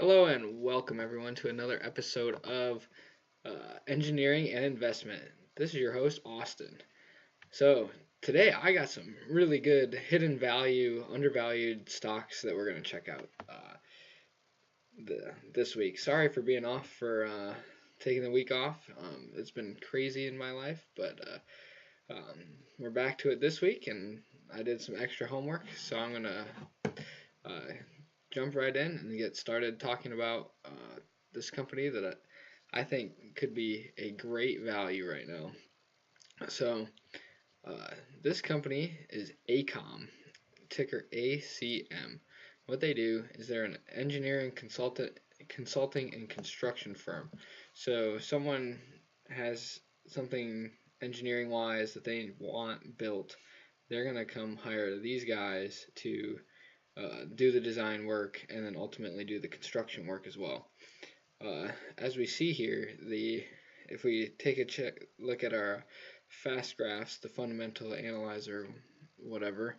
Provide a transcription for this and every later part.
Hello and welcome everyone to another episode of Engineering and Investment. This is your host Austin. So today I got some really good hidden value, undervalued stocks that we're going to check out this week. Sorry for being off for taking the week off. It's been crazy in my life, but we're back to it this week, and I did some extra homework, so I'm going to jump right in and get started talking about this company that I think could be a great value right now. So this company is ACOM, ticker ACM. What they do is they're an engineering consulting and construction firm. So someone has something engineering wise that they want built, they're going to come hire these guys to do the design work and then ultimately do the construction work as well. As we see here, if we take a look at our FAST Graphs, the fundamental analyzer, whatever,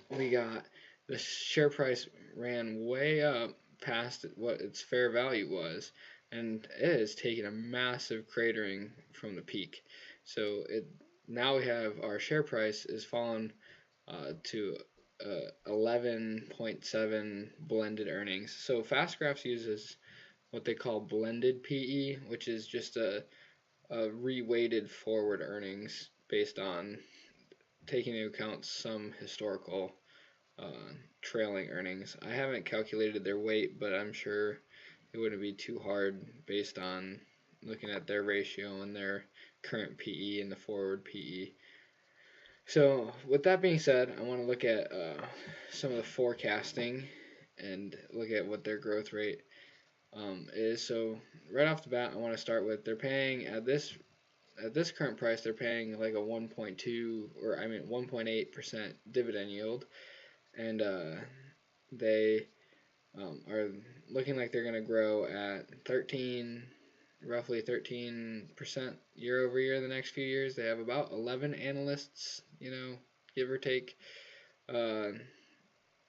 we got the share price ran way up past what its fair value was, and it has taken a massive cratering from the peak. So now we have our share price is fallen to 11.7 blended earnings. So Fast Graphs uses what they call blended PE, which is just a reweighted forward earnings based on taking into account some historical trailing earnings. I haven't calculated their weight, but I'm sure it wouldn't be too hard based on looking at their ratio and their current PE and the forward PE. So with that being said, I want to look at some of the forecasting and look at what their growth rate is. So right off the bat, I want to start with they're paying at this current price, they're paying like a 1.8% dividend yield, and they are looking like they're going to grow at roughly 13% year over year the next few years. They have about 11 analysts, give or take 10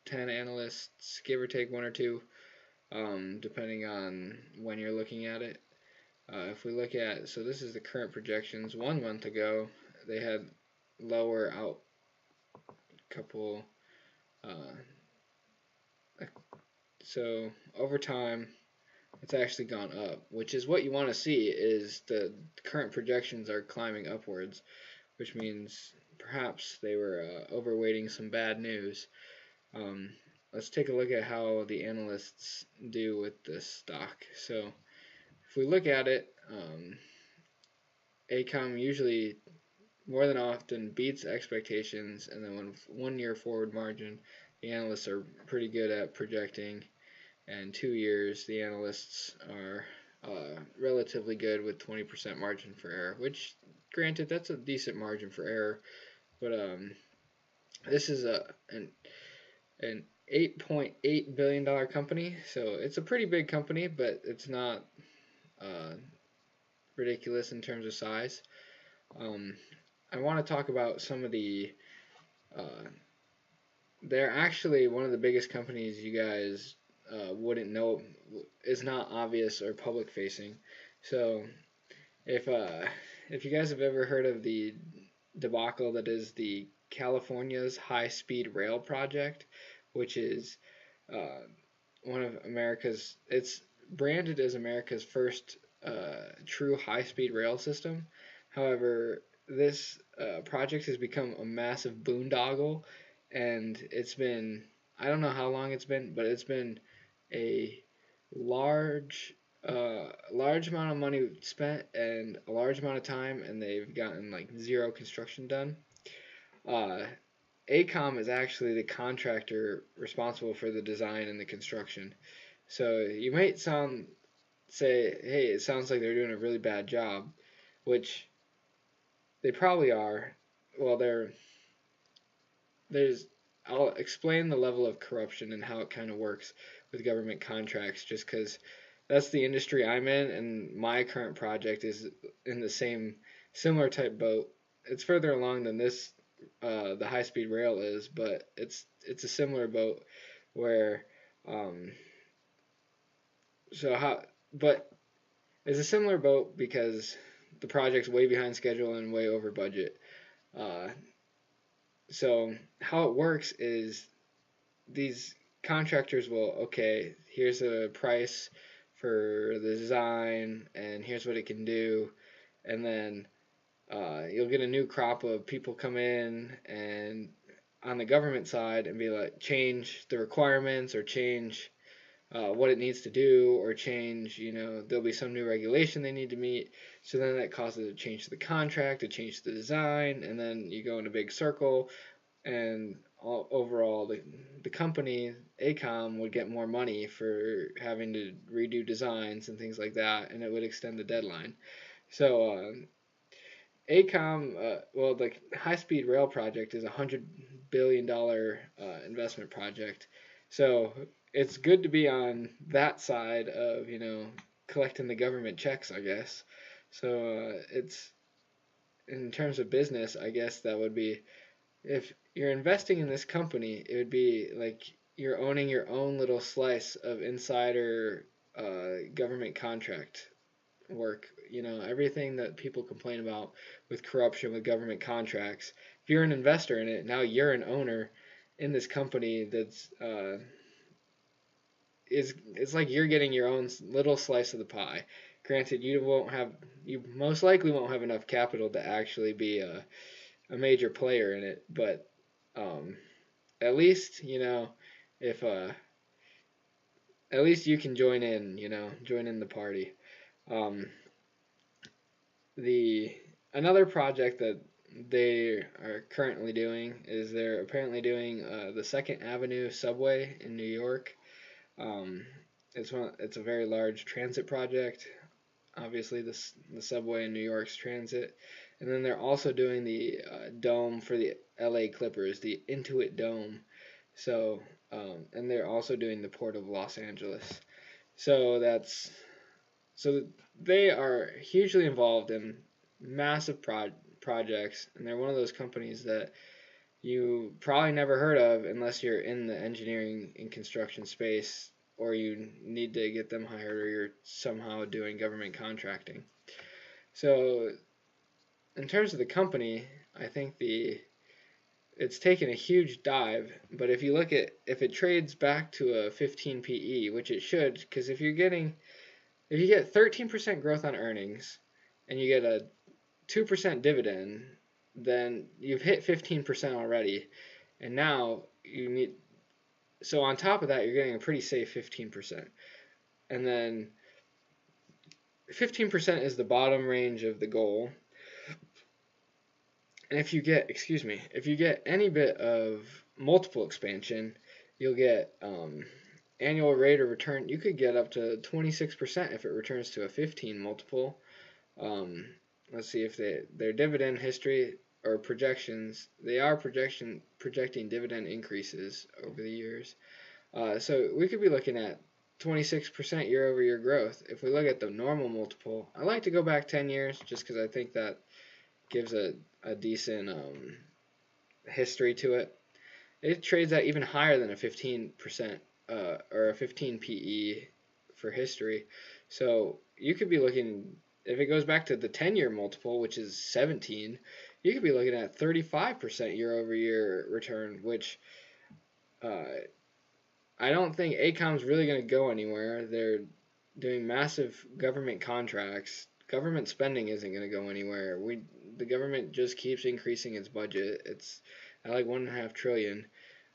analysts, give or take one or two, depending on when you're looking at it. If we look at, so this is the current projections. 1 month ago, they had lower out couple, so over time, it's actually gone up, which is what you want to see. Is the current projections are climbing upwards, which means perhaps they were overweighting some bad news. Let's take a look at how the analysts do with this stock. So if we look at it, ACOM usually more than often beats expectations, and then when 1 year forward margin, the analysts are pretty good at projecting, and 2 years the analysts are relatively good with 20% margin for error, which granted that's a decent margin for error, but this is an $8.8 billion company, so it's a pretty big company, but it's not ridiculous in terms of size. I want to talk about some of the they're actually one of the biggest companies you guys wouldn't know, is not obvious or public facing. So if you guys have ever heard of the debacle that is the California's high-speed rail project, which is one of America's, it's branded as America's first true high-speed rail system. However, this project has become a massive boondoggle, and it's been, I don't know how long it's been, but it's been a large amount of money spent and a large amount of time, and they've gotten like zero construction done. ACOM is actually the contractor responsible for the design and the construction. So you might say, hey, it sounds like they're doing a really bad job, which they probably are. Well, I'll explain the level of corruption and how it kind of works with government contracts, just because that's the industry I'm in, and my current project is in the similar type boat. It's further along than this, the high-speed rail is, but it's a similar boat where Um, but it's a similar boat because the project's way behind schedule and way over budget. Uh, so how it works is these contractors will, okay, here's a price for the design and here's what it can do, and then you'll get a new crop of people come in and on the government side and be like change the requirements or change what it needs to do or change, there'll be some new regulation they need to meet. So then that causes a change to the contract, a change to the design, and then you go in a big circle. And overall, the company, ACOM, would get more money for having to redo designs and things like that, and it would extend the deadline. So ACOM, well, the high-speed rail project is $100 billion investment project. So it's good to be on that side of, collecting the government checks, I guess. So it's in terms of business, I guess that would be if you're investing in this company, it would be like you're owning your own little slice of insider government contract work. Everything that people complain about with corruption with government contracts. If you're an investor in it, now you're an owner in this company that's it's like you're getting your own little slice of the pie. Granted, you most likely won't have enough capital to actually be a major player in it, but um, at least if at least you can join in the party. Um, the Another project that they are currently doing is they're apparently doing the Second Avenue subway in New York. Um, it's a very large transit project. Obviously, the subway in New York's transit, and then they're also doing the dome for the L.A. Clippers, the Intuit Dome. So, and they're also doing the Port of Los Angeles. So so they are hugely involved in massive projects, and they're one of those companies that you probably never heard of unless you're in the engineering and construction space or you need to get them hired or you're somehow doing government contracting. So in terms of the company, I think it's taken a huge dive, but if you look at if it trades back to a 15 PE, which it should, because if you get 13% growth on earnings and you get a 2% dividend, then you've hit 15% already. And now so on top of that, you're getting a pretty safe 15%. And then 15% is the bottom range of the goal. And if you get any bit of multiple expansion, you'll get annual rate of return. You could get up to 26% if it returns to a 15 multiple. Let's see if their dividend history or projections. They are projecting dividend increases over the years. So we could be looking at 26% year-over-year growth. If we look at the normal multiple, I like to go back 10 years just because I think that gives a decent history to it. It trades at even higher than a 15% or a 15 PE for history. So you could be looking, if it goes back to the 10-year multiple, which is 17, you could be looking at 35% year-over-year return, which I don't think ACOM's really going to go anywhere. They're doing massive government contracts. Government spending isn't going to go anywhere. The government just keeps increasing its budget. It's at like $1.5 trillion.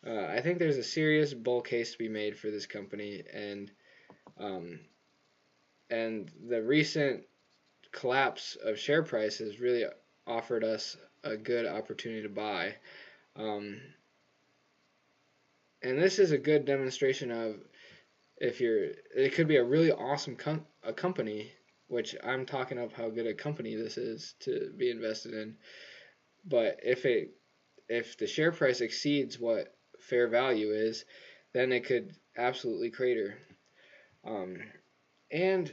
I think there's a serious bull case to be made for this company, and the recent collapse of share prices really offered us a good opportunity to buy. And this is a good demonstration of it could be a really awesome company, which I'm talking of how good a company this is to be invested in. But if the share price exceeds what fair value is, then it could absolutely crater. And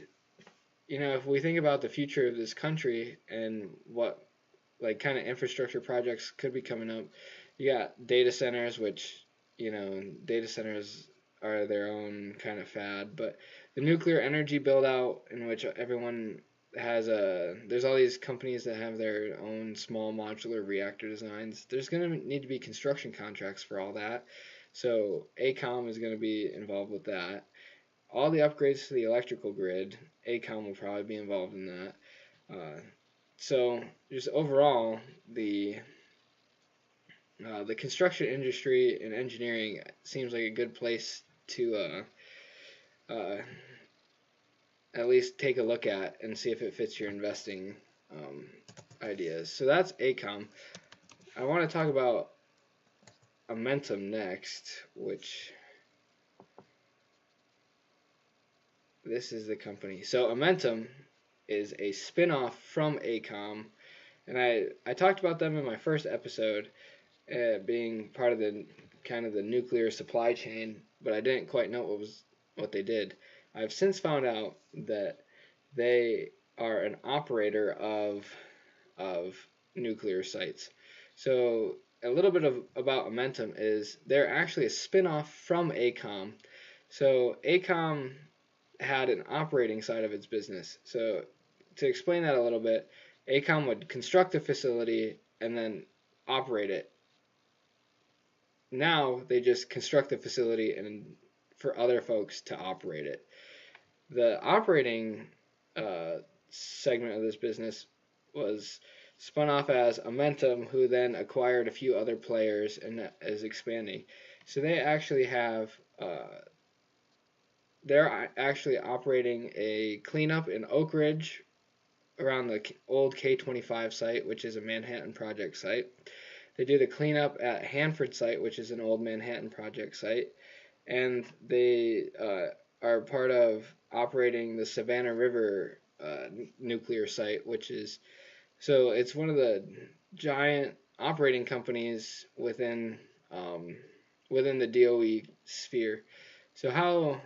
if we think about the future of this country and what like kind of infrastructure projects could be coming up, you got data centers, which data centers are their own kind of fad. But the nuclear energy build out, in which everyone has there's all these companies that have their own small modular reactor designs. There's going to need to be construction contracts for all that. So AECOM is going to be involved with that. All the upgrades to the electrical grid, AECOM will probably be involved in that. So just overall, the construction industry and engineering seems like a good place to at least take a look at and see if it fits your investing ideas. So that's AECOM. I want to talk about Amentum next, which this is the company. So Amentum is a spin-off from AECOM, and I talked about them in my first episode, being part of the kind of the nuclear supply chain, but I didn't quite know what they did. I've since found out that they are an operator of nuclear sites. So a little bit about Amentum is they're actually a spin-off from AECOM. So AECOM had an operating side of its business. So to explain that a little bit, AECOM would construct a facility and then operate it. Now they just construct the facility and for other folks to operate it. The operating segment of this business was spun off as Amentum, who then acquired a few other players and is expanding. So they actually have they're actually operating a cleanup in Oak Ridge around the old K25 site, which is a Manhattan Project site. They do the cleanup at Hanford site, which is an old Manhattan Project site, and they are part of operating the Savannah River nuclear site, which is it's one of the giant operating companies within the DOE sphere. So how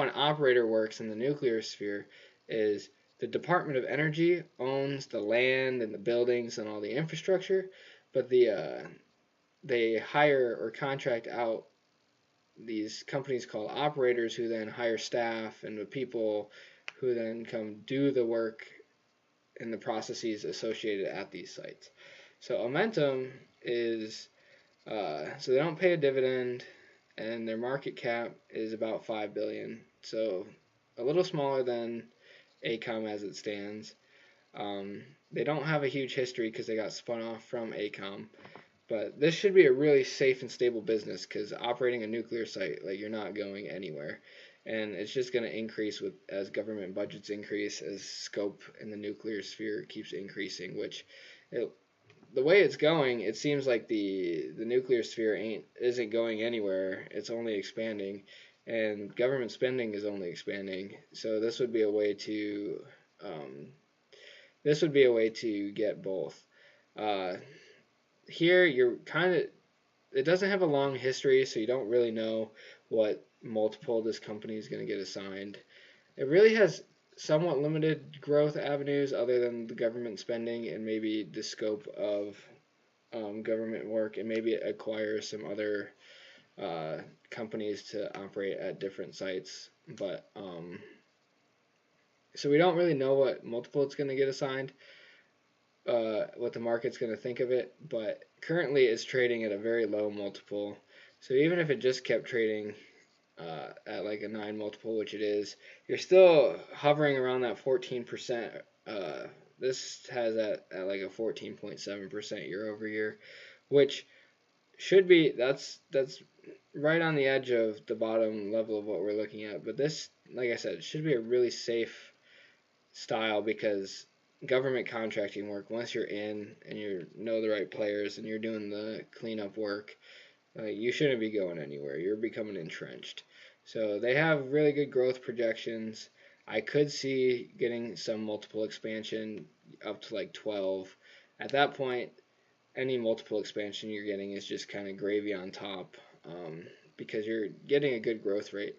an operator works in the nuclear sphere is the Department of Energy owns the land and the buildings and all the infrastructure, but they hire or contract out these companies called operators, who then hire staff and the people who then come do the work and the processes associated at these sites. So Amentum is so they don't pay a dividend, and their market cap is about $5 billion. So a little smaller than AECOM as it stands. They don't have a huge history because they got spun off from AECOM. But this should be a really safe and stable business, because operating a nuclear site, like, you're not going anywhere. And it's just going to increase as government budgets increase, as scope in the nuclear sphere keeps increasing, which the way it's going, it seems like the nuclear sphere isn't going anywhere. It's only expanding, and government spending is only expanding. So this would be a way to get both. Here it doesn't have a long history, so you don't really know what multiple this company is going to get assigned. It really has somewhat limited growth avenues other than the government spending and maybe the scope of government work, and maybe acquire some other companies to operate at different sites. But so we don't really know what multiple it's going to get assigned, what the market's going to think of it, but currently it's trading at a very low multiple. So even if it just kept trading at like a 9 multiple, which it is, you're still hovering around that 14%. This has at like a 14.7% year over year, which should be, that's right on the edge of the bottom level of what we're looking at. But this, like I said, should be a really safe style, because government contracting work, once you're in and you know the right players and you're doing the cleanup work, you shouldn't be going anywhere. You're becoming entrenched. So they have really good growth projections. I could see getting some multiple expansion up to like 12. At that point, any multiple expansion you're getting is just kind of gravy on top, because you're getting a good growth rate.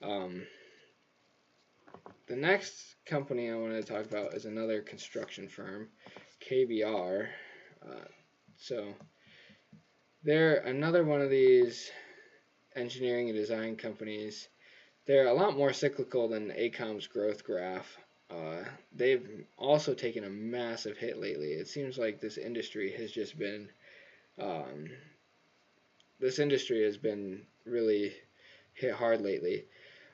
The next company I want to talk about is another construction firm, KBR. So they're another one of these engineering and design companies, they're a lot more cyclical than AECOM's growth graph. They've also taken a massive hit lately. It seems like this industry has just been um, really hit hard lately.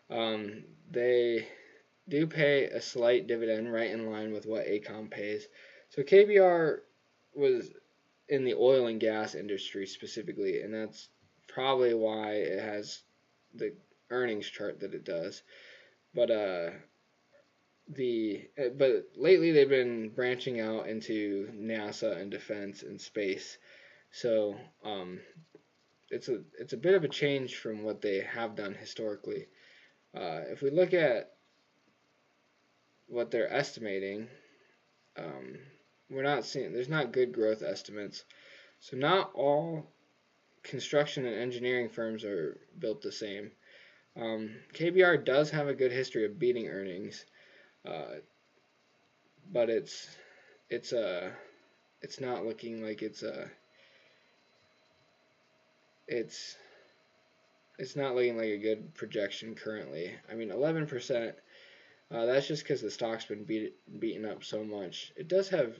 They do pay a slight dividend right in line with what AECOM pays. So KBR was in the oil and gas industry specifically, and that's probably why it has the earnings chart that it does. But but lately they've been branching out into NASA and defense and space. So it's a bit of a change from what they have done historically. If we look at what they're estimating, um, there's not good growth estimates. So not all construction and engineering firms are built the same. KBR does have a good history of beating earnings, but it's not looking like it's not looking like a good projection currently. I mean, 11%. That's just because the stock's been beaten up so much. It does have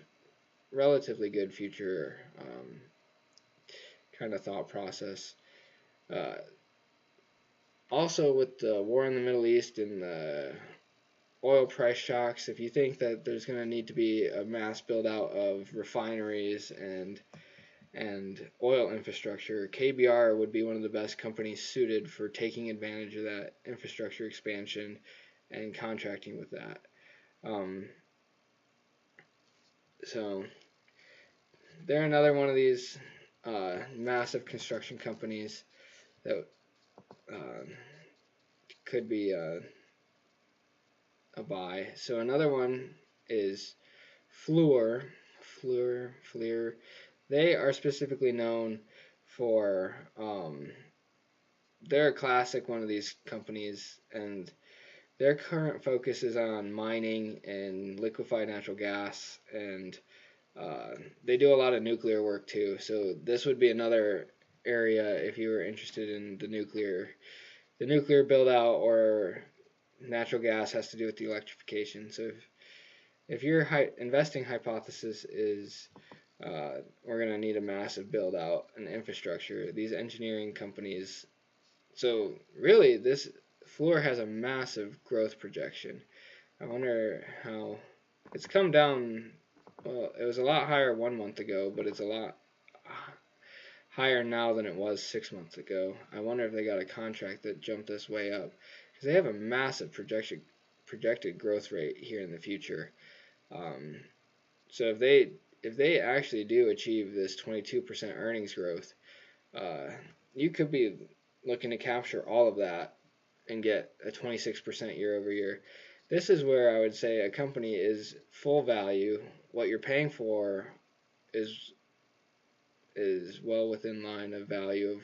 relatively good future kind of thought process. Also, with the war in the Middle East and the oil price shocks, if you think that there's going to need to be a mass build out of refineries and oil infrastructure, KBR would be one of the best companies suited for taking advantage of that infrastructure expansion and contracting with that. So they're another one of these massive construction companies that could be a buy. So another one is Fluor. They are specifically known for they're a classic one of these companies, and their current focus is on mining and liquefied natural gas, and they do a lot of nuclear work too. So this would be another area if you were interested in the nuclear build out, or natural gas has to do with the electrification. So if your investing hypothesis is we're going to need a massive build out and infrastructure, these engineering companies. So really, this Fluor has a massive growth projection. I wonder how it's come down. Well, it was a lot higher 1 month ago, but it's a lot higher now than it was 6 months ago. I wonder if they got a contract that jumped this way up, because they have a massive projected growth rate here in the future. So if they actually do achieve this 22% earnings growth, you could be looking to capture all of that and get a 26% year over year. This is where I would say a company is full value. What you're paying for is well within line of value of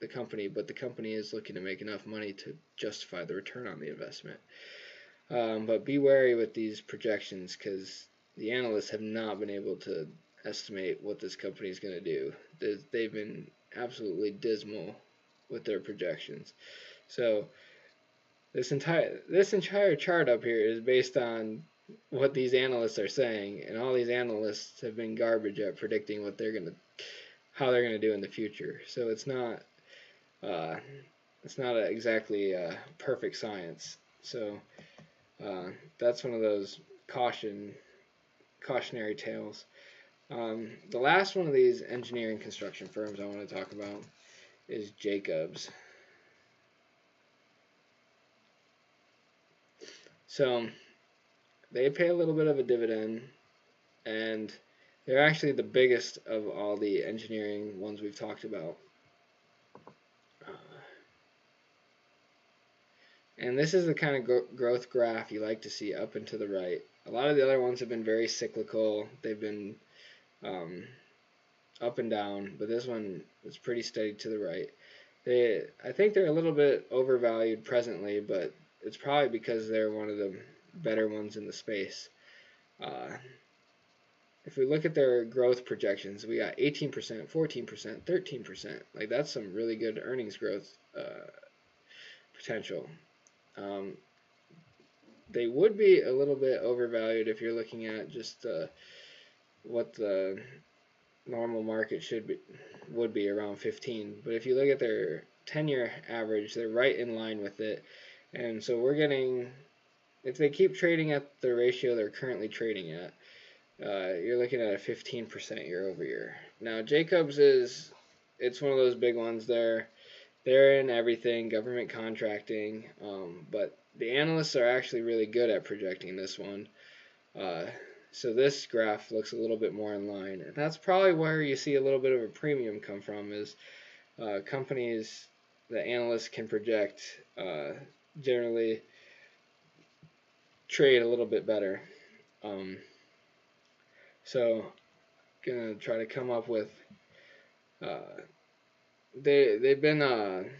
the company, but the company is looking to make enough money to justify the return on the investment. But be wary with these projections, because the analysts have not been able to estimate what this company is going to do. They've been absolutely dismal with their projections. So this entire chart up here is based on what these analysts are saying, and all these analysts have been garbage at predicting how they're gonna do in the future. So it's not exactly perfect science. So that's one of those cautionary tales. The last one of these engineering construction firms I want to talk about is Jacobs. So they pay a little bit of a dividend, and they're actually the biggest of all the engineering ones we've talked about. And this is the kind of growth graph you like to see up and to the right. A lot of the other ones have been very cyclical. They've been up and down, but this one is pretty steady to the right. I think they're a little bit overvalued presently, but it's probably because they're one of the better ones in the space. if we look at their growth projections, we got 18%, 14%, 13%. Like that's some really good earnings growth potential. They would be a little bit overvalued if you're looking at just what the normal market would be around 15. But if you look at their 10-year average, they're right in line with it. And so we're getting, if they keep trading at the ratio they're currently trading at, you're looking at a 15% year over year. Now Jacobs it's one of those big ones there. They're in everything, government contracting, but the analysts are actually really good at projecting this one. So this graph looks a little bit more in line. And that's probably where you see a little bit of a premium come from, is companies that analysts can project generally trade a little bit better. So gonna try to come up with they've been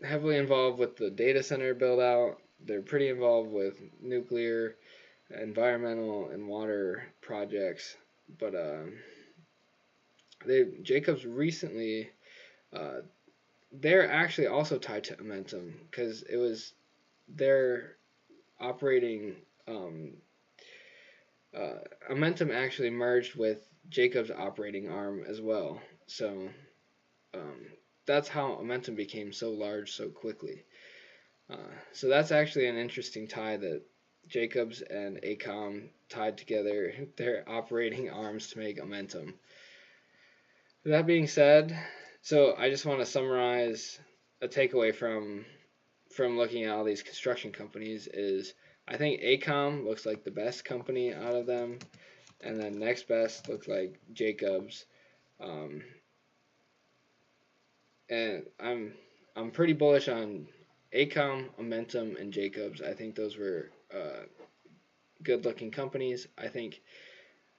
heavily involved with the data center build out. They're pretty involved with nuclear, environmental, and water projects. But Jacobs recently they're actually also tied to Momentum, because it was their operating Momentum actually merged with Jacobs' operating arm as well. So that's how Momentum became so large so quickly. So that's actually an interesting tie, that Jacobs and AECOM tied together their operating arms to make Momentum. That being said, so I just want to summarize a takeaway from looking at all these construction companies is, I think AECOM looks like the best company out of them, and then next best looks like Jacobs. And I'm pretty bullish on AECOM, Momentum, and Jacobs. I think those were good-looking companies. I think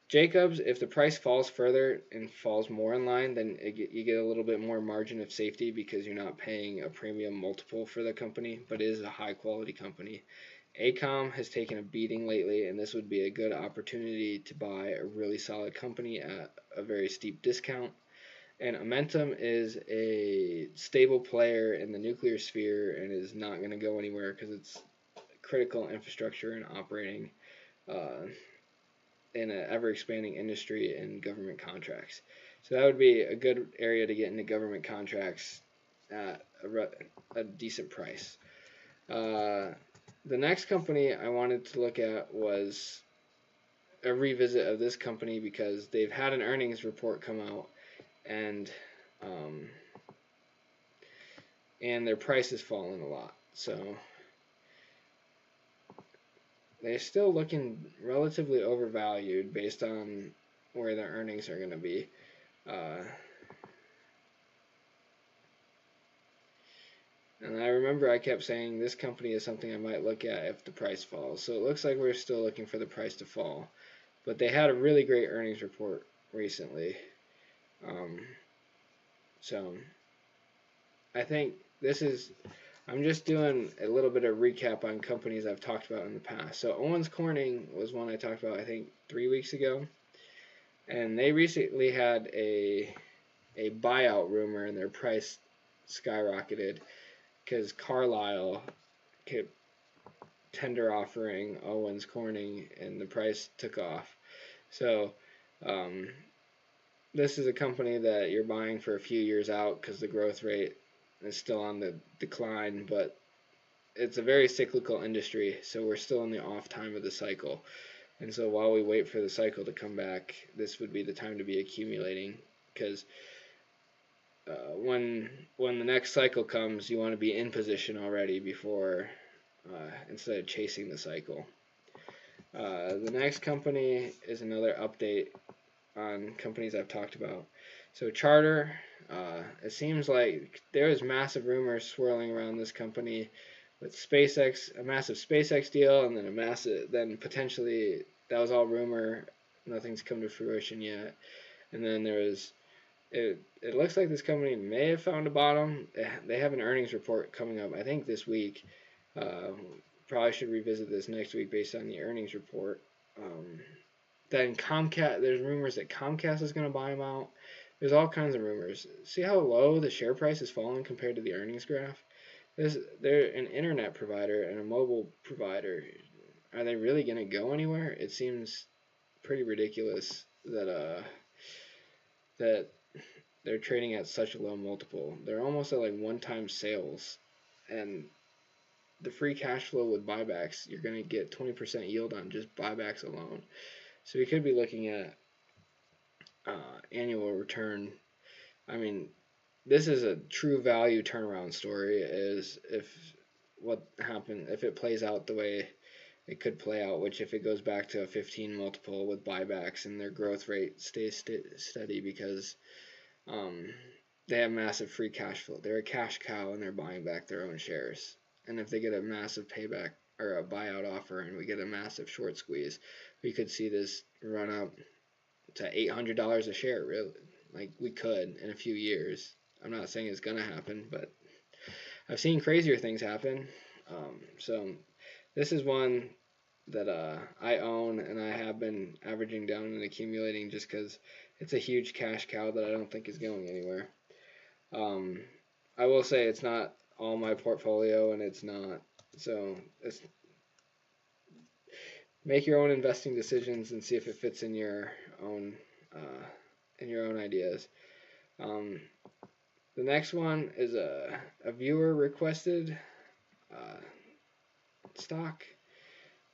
Jacobs, if the price falls further and falls more in line, then you get a little bit more margin of safety, because you're not paying a premium multiple for the company, but it is a high-quality company. AECOM has taken a beating lately, and this would be a good opportunity to buy a really solid company at a very steep discount. And Momentum is a stable player in the nuclear sphere and is not going to go anywhere, because it's critical infrastructure and operating in an ever-expanding industry and government contracts. So that would be a good area to get into government contracts at a decent price. The next company I wanted to look at was a revisit of this company, because they've had an earnings report come out, and their price has fallen a lot. So they're still looking relatively overvalued based on where their earnings are going to be. And I remember I kept saying this company is something I might look at if the price falls. So it looks like we're still looking for the price to fall. But they had a really great earnings report recently. So I think I'm just doing a little bit of recap on companies I've talked about in the past. So Owens Corning was one I talked about, I think, 3 weeks ago. And they recently had a buyout rumor, and their price skyrocketed, because Carlyle kept tender offering Owens Corning, and the price took off. So this is a company that you're buying for a few years out, because the growth rate is still on the decline, but it's a very cyclical industry, so we're still in the off time of the cycle. And so while we wait for the cycle to come back, this would be the time to be accumulating, because when the next cycle comes, you want to be in position already before instead of chasing the cycle. The next company is another update on companies I've talked about. So Charter, it seems like there is massive rumors swirling around this company with SpaceX, a massive SpaceX deal, and then potentially, that was all rumor, nothing's come to fruition yet. And then it looks like this company may have found a bottom. They have an earnings report coming up, I think, this week. Probably should revisit this next week based on the earnings report. Then Comcast, there's rumors that Comcast is going to buy them out. There's all kinds of rumors. See how low the share price has fallen compared to the earnings graph? They're an internet provider and a mobile provider. Are they really going to go anywhere? It seems pretty ridiculous that they're trading at such a low multiple. They're almost at like 1 time sales, and the free cash flow with buybacks, you're going to get 20% yield on just buybacks alone. So we could be looking at annual return. I mean, this is a true value turnaround story. Is if what happened, if it plays out the way it could play out, which if it goes back to a 15 multiple with buybacks and their growth rate stays steady because they have massive free cash flow. They're a cash cow and they're buying back their own shares. And if they get a massive payback or a buyout offer and we get a massive short squeeze, we could see this run up to $800 a share, really. Like, we could in a few years. I'm not saying it's going to happen, but I've seen crazier things happen. So this is one that I own, and I have been averaging down and accumulating just because it's a huge cash cow that I don't think is going anywhere. I will say it's not all my portfolio, and it's not. So make your own investing decisions and see if it fits in your own ideas. The next one is a viewer requested stock.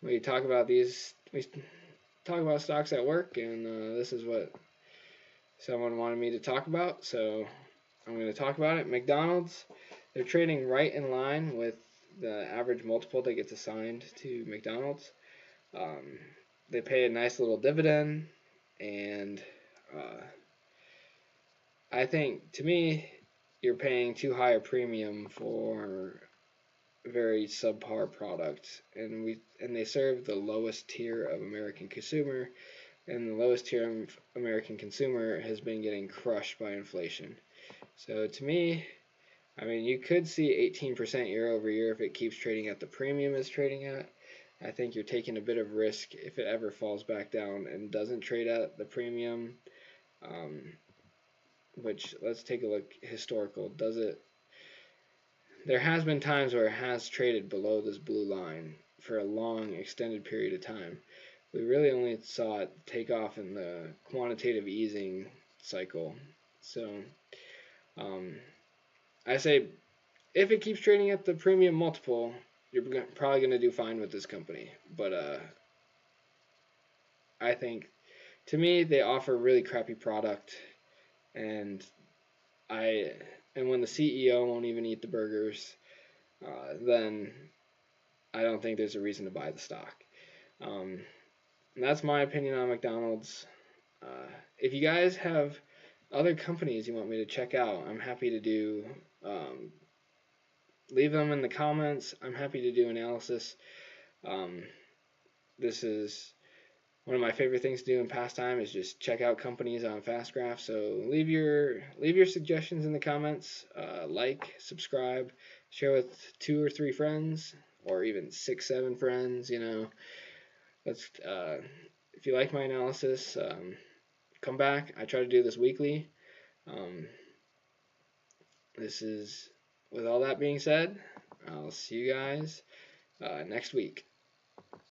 We talk about these. We talk about stocks at work, and this is what someone wanted me to talk about, so I'm going to talk about it. McDonald's, they're trading right in line with the average multiple that gets assigned to McDonald's. They pay a nice little dividend, and I think, to me, you're paying too high a premium for a very subpar product, and they serve the lowest tier of American consumer, and the lowest tier of American consumer has been getting crushed by inflation. So to me, I mean, you could see 18% year over year if it keeps trading at the premium it's trading at. I think you're taking a bit of risk if it ever falls back down and doesn't trade at the premium. Which, let's take a look historical. Does it? There has been times where it has traded below this blue line for a long extended period of time. We really only saw it take off in the quantitative easing cycle. So I say if it keeps trading at the premium multiple, you're probably going to do fine with this company. But I think, to me, they offer a really crappy product, and when the CEO won't even eat the burgers, then I don't think there's a reason to buy the stock. And that's my opinion on McDonald's. If you guys have other companies you want me to check out, I'm happy to do. Leave them in the comments. I'm happy to do analysis. This is one of my favorite things to do in pastime is just check out companies on FAST Graphs. So leave your suggestions in the comments. Like, subscribe, share with 2 or 3 friends, or even 6, 7 friends. Let's. If you like my analysis, come back. I try to do this weekly. This is. With all that being said, I'll see you guys next week.